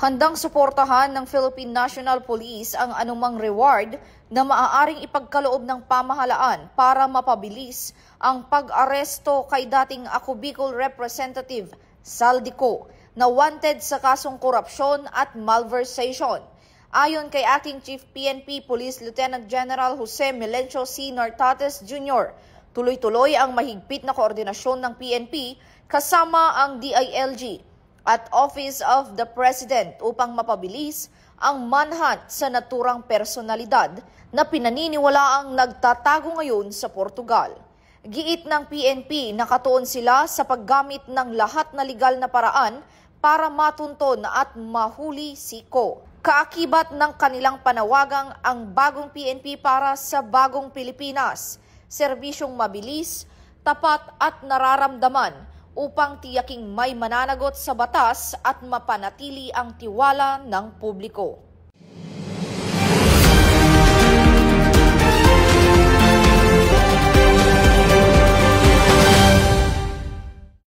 Handang suportahan ng Philippine National Police ang anumang reward na maaaring ipagkaloob ng pamahalaan para mapabilis ang pag-aresto kay dating Ako Bicol Representative Saldico na wanted sa kasong korupsyon at malversation. Ayon kay Acting Chief PNP Police Lieutenant General Jose Melencio C. Nartates Jr., tuloy-tuloy ang mahigpit na koordinasyon ng PNP kasama ang DILG at Office of the President upang mapabilis ang manhunt sa naturang personalidad na pinaniniwalaang nagtatago ngayon sa Portugal. Giit ng PNP, nakatuon sila sa paggamit ng lahat na legal na paraan para matunton at mahuli si Ko. Kaakibat ng kanilang panawagang ang bagong PNP para sa bagong Pilipinas, serbisyong mabilis, tapat at nararamdaman upang tiyaking may mananagot sa batas at mapanatili ang tiwala ng publiko.